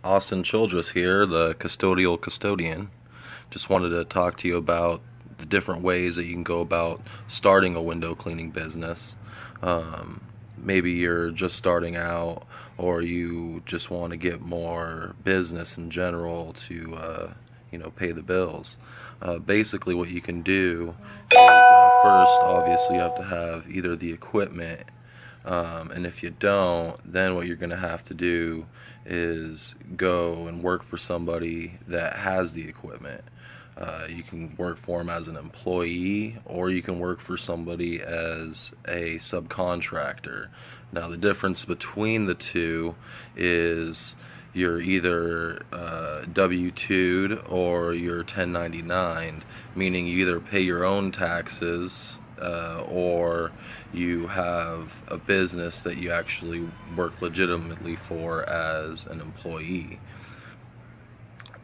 Austin Childress here, the custodial custodian. Just wanted to talk to you about the different ways that you can go about starting a window cleaning business. Maybe you're just starting out, or you just want to get more business in general to, pay the bills. Basically, what you can do is first, obviously, you have to have either the equipment, and if you don't, then what you're going to have to do is go and work for somebody that has the equipment. You can work for them as an employee, or you can work for somebody as a subcontractor. Now, the difference between the two is you're either W-2'd or you're 1099'd, meaning you either pay your own taxes or you have a business that you actually work legitimately for as an employee.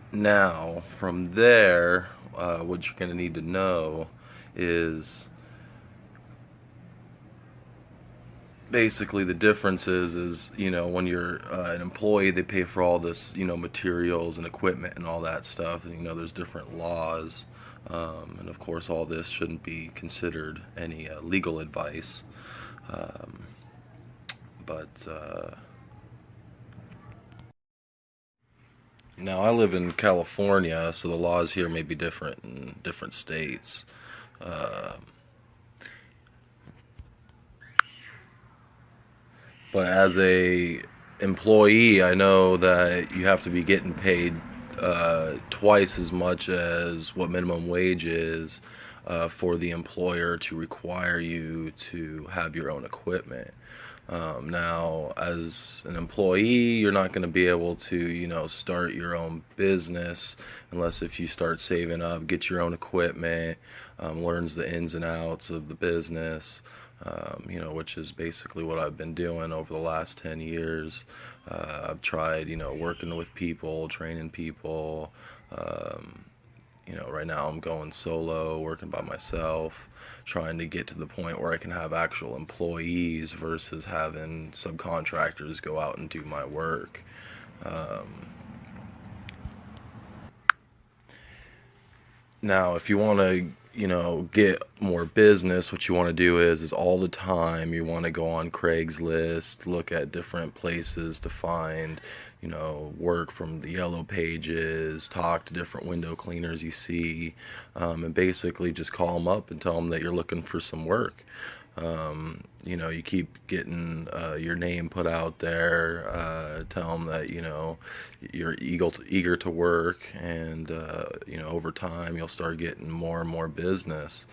Now, from there, what you're going to need to know is basically the difference is when you're an employee, they pay for all this materials and equipment and all that stuff, and there's different laws, and of course all this shouldn't be considered any legal advice, but now I live in California, so the laws here may be different in different states. uh, But as a employee, I know that you have to be getting paid twice as much as what minimum wage is for the employer to require you to have your own equipment. Now, as an employee, you're not going to be able to, start your own business unless if you start saving up, get your own equipment, learns the ins and outs of the business. Which is basically what I've been doing over the last 10 years. I've tried, working with people, training people. Right now I'm going solo, working by myself, trying to get to the point where I can have actual employees versus having subcontractors go out and do my work. Now, if you want to, get more business, what you want to do is all the time you want to go on Craigslist, look at different places to find, work from the yellow pages, talk to different window cleaners you see, and basically just call them up and tell them that you're looking for some work. You keep getting your name put out there, tell them that, you're eager to work, and, over time you'll start getting more and more business.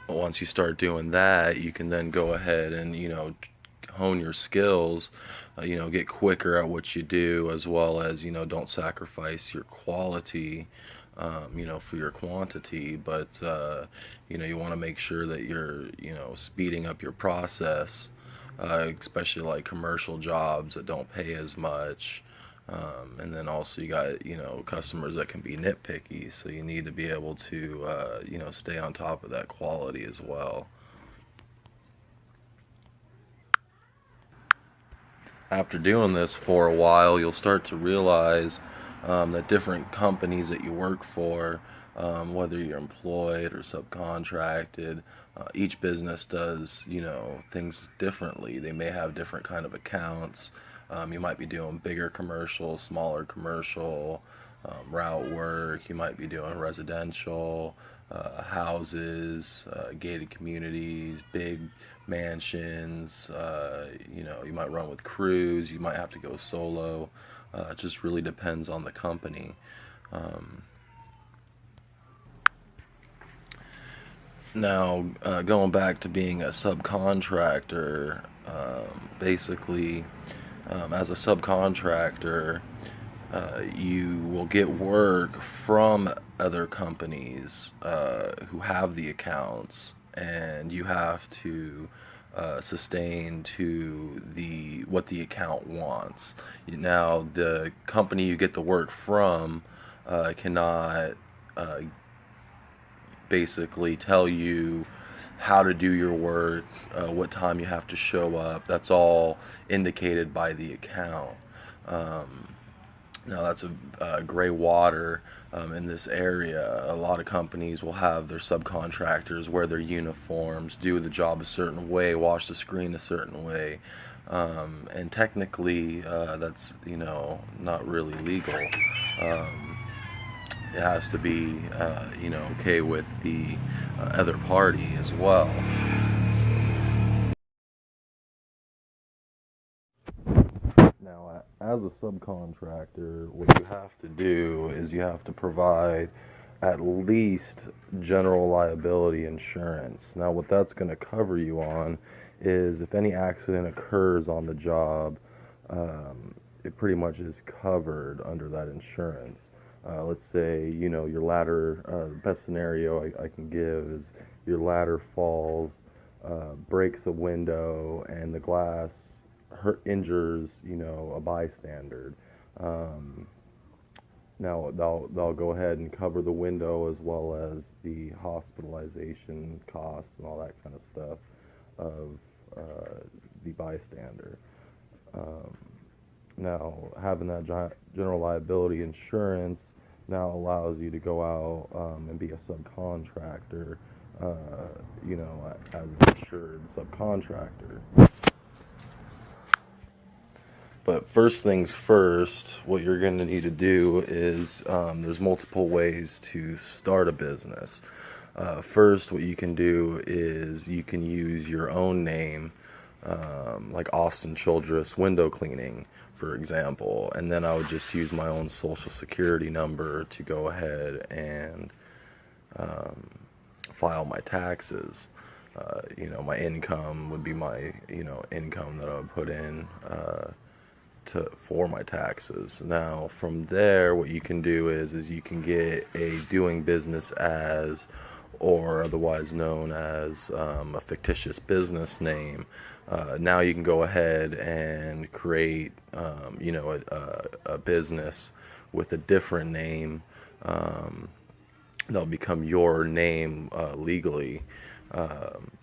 Once you start doing that, you can then go ahead and, hone your skills, get quicker at what you do, as well as, don't sacrifice your quality, for your quantity, but, you want to make sure that you're, speeding up your process, especially like commercial jobs that don't pay as much. And then also you got, customers that can be nitpicky, so you need to be able to, stay on top of that quality as well. After doing this for a while, you'll start to realize that different companies that you work for, whether you're employed or subcontracted, each business does, things differently. They may have different kind of accounts. You might be doing bigger commercial, smaller commercial, route work. You might be doing residential, houses, gated communities, big mansions. You might run with crews. You might have to go solo. It just really depends on the company. Now, going back to being a subcontractor, basically, as a subcontractor, you will get work from other companies who have the accounts, and you have to sustain to what the account wants. Now, the company you get the work from cannot basically tell you how to do your work, what time you have to show up. That's all indicated by the account. Now that's a gray water in this area. A lot of companies will have their subcontractors wear their uniforms, do the job a certain way, wash the screen a certain way, and technically that's not really legal. It has to be okay with the other party as well. Now, as a subcontractor, what you have to do is you have to provide at least general liability insurance. Now, what that's going to cover you on is if any accident occurs on the job, it pretty much is covered under that insurance. Let's say, your ladder, best scenario I can give is your ladder falls, breaks a window, and the glass injures, a bystander. Now they'll go ahead and cover the window as well as the hospitalization costs and all that kind of stuff of the bystander. Now having that general liability insurance now allows you to go out and be a subcontractor, as an insured subcontractor. But first things first, what you're going to need to do is there's multiple ways to start a business. First, what you can do is you can use your own name, like Austin Childress Window Cleaning, for example, and then I would just use my own social security number to go ahead and file my taxes. My income would be my income that I would put in for my taxes. Now from there, what you can do is you can get a doing business as, or otherwise known as, a fictitious business name. Now you can go ahead and create a business with a different name that'll become your name legally.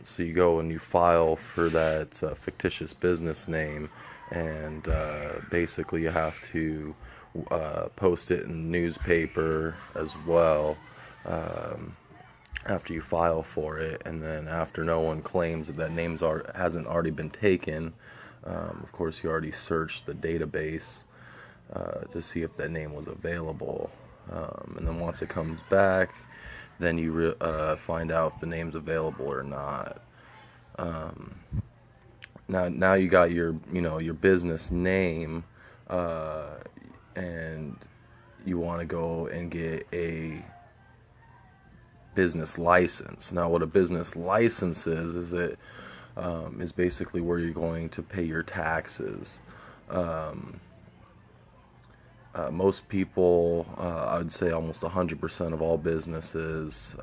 So you go and you file for that fictitious business name, and basically you have to post it in the newspaper as well after you file for it, and then after no one claims that name hasn't already been taken, of course you already searched the database to see if that name was available, and then once it comes back, then you find out if the name's available or not. Now you got your business name, and you want to go and get a business license. Now, what a business license is it is basically where you're going to pay your taxes. Most people, I would say almost 100% of all businesses,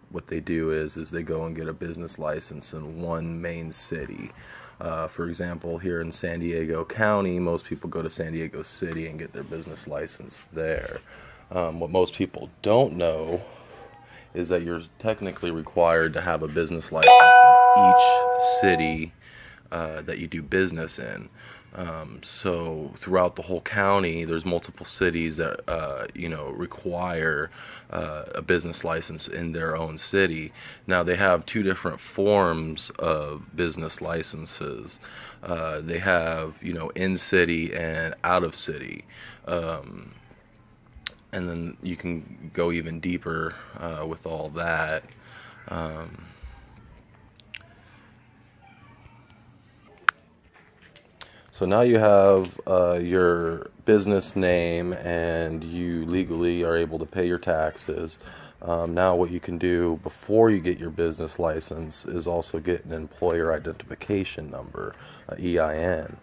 what they do is they go and get a business license in one main city. For example, here in San Diego County, most people go to San Diego City and get their business license there. What most people don't know is that you're technically required to have a business license in each city that you do business in. So throughout the whole county, there's multiple cities that require a business license in their own city. Now they have two different forms of business licenses. They have in city and out of city. And then you can go even deeper with all that. So now you have your business name, and you legally are able to pay your taxes. Now what you can do before you get your business license is also get an employer identification number, EIN.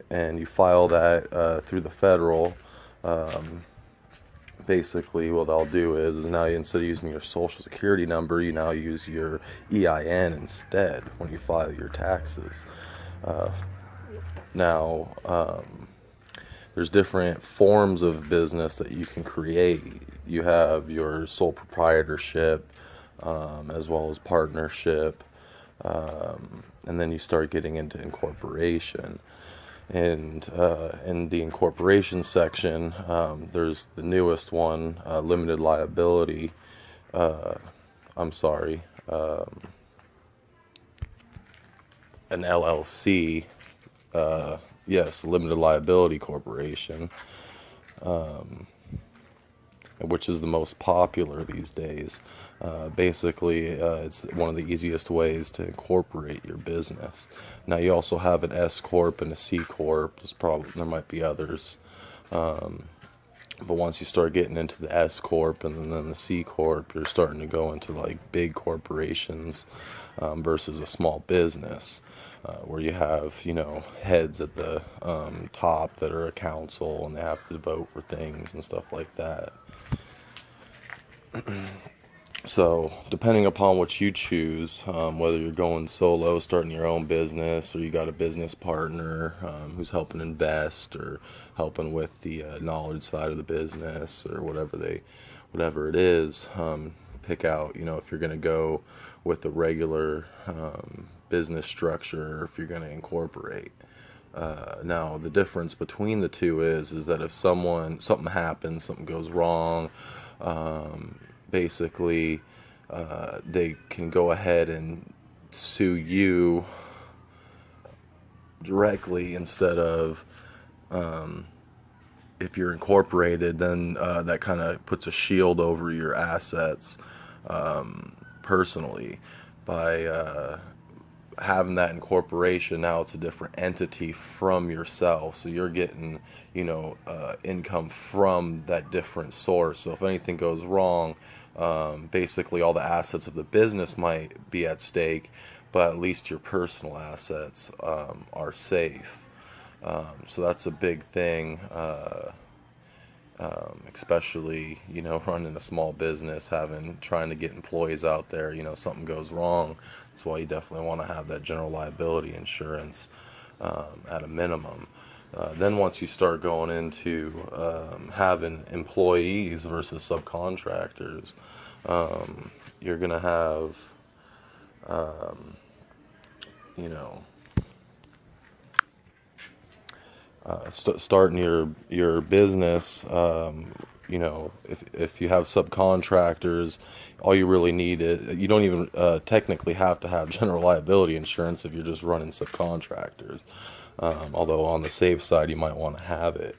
And you file that through the federal. Basically what they'll do is now instead of using your social security number, you now use your EIN instead when you file your taxes. There's different forms of business that you can create. You have your sole proprietorship, as well as partnership, and then you start getting into incorporation. And in the incorporation section, there's the newest one, limited liability. I'm sorry, an LLC. Yes, limited liability corporation, which is the most popular these days. Basically, it's one of the easiest ways to incorporate your business. Now, you also have an S corp and a C corp. There might be others, but once you start getting into the S corp and then the C corp, you're starting to go into like big corporations versus a small business. Where you have, heads at the top that are a council and they have to vote for things and stuff like that. So, depending upon what you choose, whether you're going solo, starting your own business, or you got a business partner who's helping invest or helping with the knowledge side of the business or whatever it is, pick out, if you're going to go with the regular business structure or if you're going to incorporate. Now, the difference between the two is that if something happens, something goes wrong, basically, they can go ahead and sue you directly instead of, if you're incorporated, then that kind of puts a shield over your assets personally. By having that incorporation, now it's a different entity from yourself, so you're getting income from that different source. So if anything goes wrong, basically all the assets of the business might be at stake, but at least your personal assets are safe. So that's a big thing, especially running a small business, trying to get employees out there. Something goes wrong. That's why you definitely want to have that general liability insurance at a minimum. Then once you start going into having employees versus subcontractors, you're going to have, starting your business, if you have subcontractors, all you really need is, you don't even technically have to have general liability insurance if you're just running subcontractors. Although on the safe side, you might want to have it.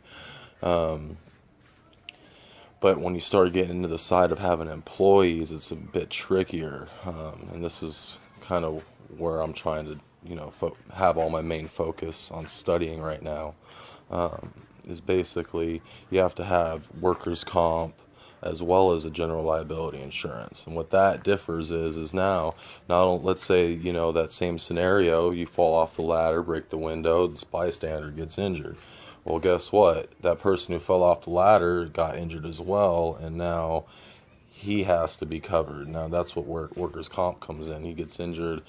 But when you start getting into the side of having employees, it's a bit trickier. And this is kind of where I'm trying to, have all my main focus on studying right now. Is basically you have to have workers' comp as well as a general liability insurance. And what that differs is now, let's say, that same scenario, you fall off the ladder, break the window, this bystander gets injured. Well, guess what? That person who fell off the ladder got injured as well, and now he has to be covered. Now that's what workers' comp comes in. He gets injured,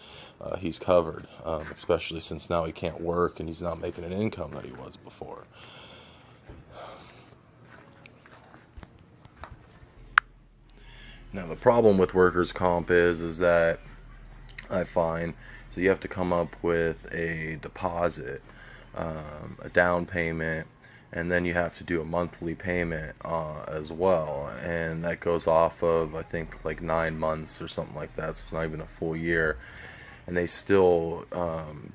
he's covered, especially since now he can't work and he's not making an income that he was before. Now the problem with workers' comp is that I find, so you have to come up with a deposit, a down payment, and then you have to do a monthly payment as well, and that goes off of, I think, like 9 months or something like that, so it's not even a full year. And they still,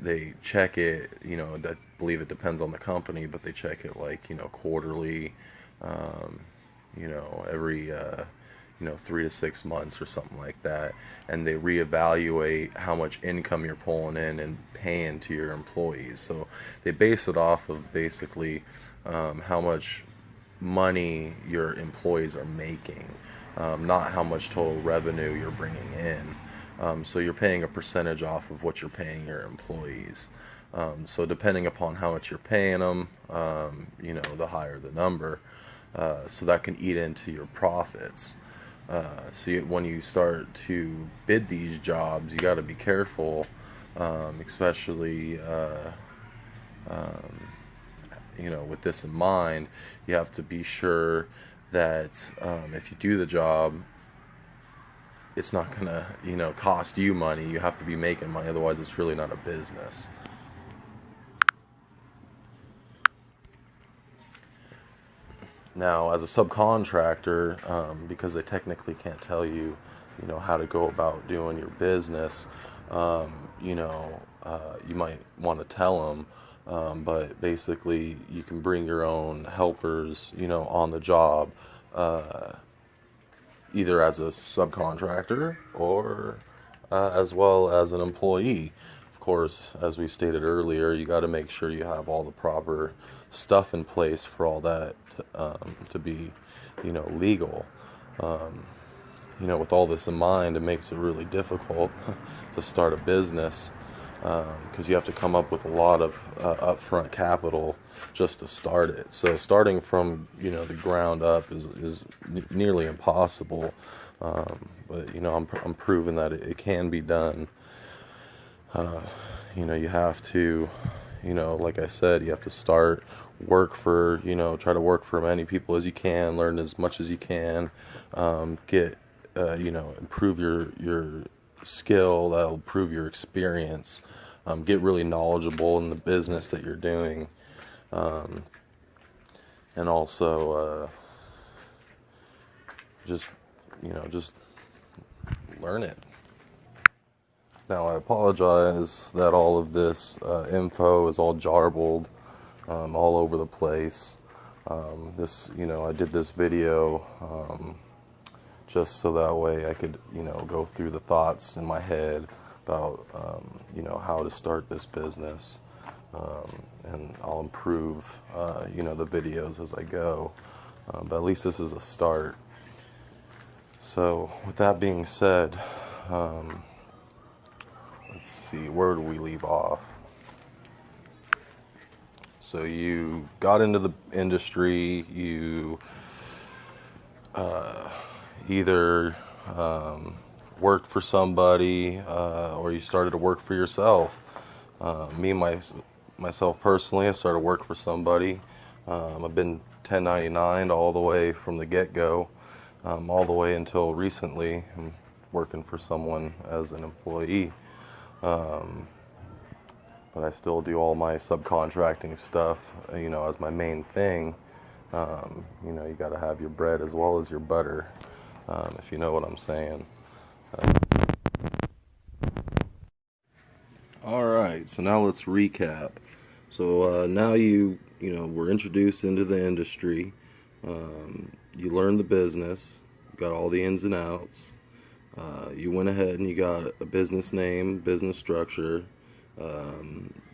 they check it, I believe it depends on the company, but they check it like, quarterly, every 3 to 6 months or something like that, and they reevaluate how much income you're pulling in and paying to your employees. So they base it off of basically how much money your employees are making, not how much total revenue you're bringing in. So you're paying a percentage off of what you're paying your employees. So depending upon how much you're paying them, the higher the number. So that can eat into your profits. When you start to bid these jobs, you got to be careful, especially, with this in mind. You have to be sure that if you do the job, it's not going to, cost you money. You have to be making money, otherwise it's really not a business. Now, as a subcontractor, because they technically can't tell you, how to go about doing your business, you might want to tell them, but basically you can bring your own helpers, on the job, either as a subcontractor or as well as an employee. Of course, as we stated earlier, you got to make sure you have all the proper stuff in place for all that to be, legal. With all this in mind, it makes it really difficult to start a business because you have to come up with a lot of upfront capital just to start it. So starting from the ground up is nearly impossible. But I'm proving that it can be done. You have to, like I said, you have to start try to work for as many people as you can, learn as much as you can, get improve your skill, that'll improve your experience, get really knowledgeable in the business that you're doing, and also just learn it. Now, I apologize that all of this info is all jarbled, all over the place. I did this video just so that way I could, go through the thoughts in my head about, how to start this business. And I'll improve, the videos as I go. But at least this is a start. So, with that being said, let's see, where do we leave off? So you got into the industry, you either worked for somebody or you started to work for yourself. Myself personally, I started to work for somebody. I've been 1099 all the way from the get-go, all the way until recently. I'm working for someone as an employee. But I still do all my subcontracting stuff, as my main thing. You got to have your bread as well as your butter, if you know what I'm saying. All right, so now let's recap. So now you were introduced into the industry. You learned the business, got all the ins and outs. You went ahead and you got a business name, business structure,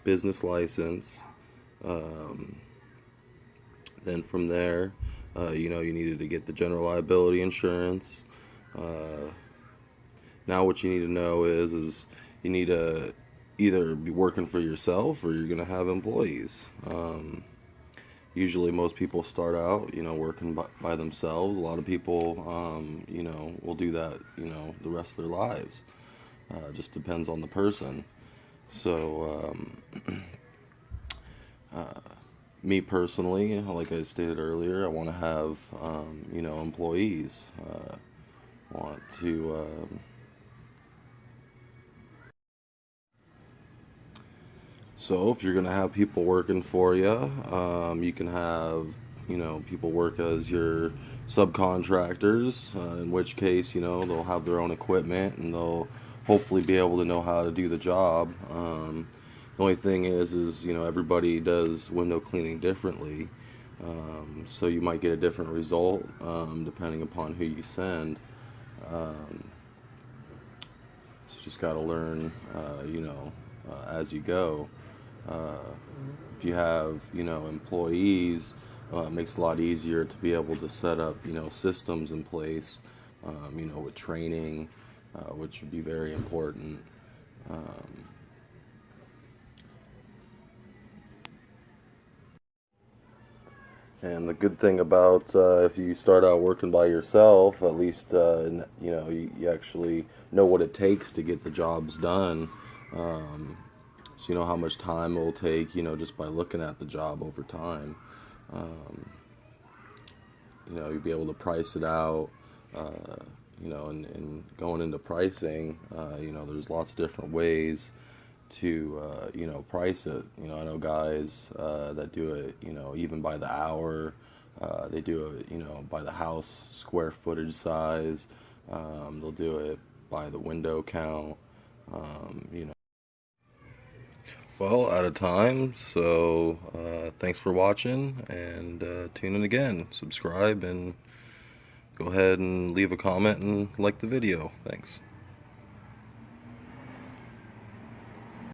business license. Then from there, you needed to get the general liability insurance. Now what you need to know is you need to either be working for yourself or you're going to have employees. Usually most people start out, working by themselves. A lot of people, will do that, the rest of their lives. Just depends on the person. So, me personally, like I stated earlier, I want to have, employees. Want to, so if you're going to have people working for you, you can have, people work as your subcontractors, in which case, they'll have their own equipment and they'll hopefully be able to know how to do the job. The only thing is everybody does window cleaning differently, so you might get a different result depending upon who you send. So you just got to learn, as you go. If you have, employees, it makes it a lot easier to be able to set up, systems in place, with training, which would be very important. And the good thing about if you start out working by yourself, at least you actually know what it takes to get the jobs done. So you know how much time it will take, just by looking at the job over time. You'll be able to price it out, and going into pricing, there's lots of different ways to, price it. I know guys that do it, even by the hour, They do it, by the house square footage size. They'll do it by the window count. You know. Well, out of time, so thanks for watching, and tune in again. Subscribe, and go ahead and leave a comment and like the video. Thanks.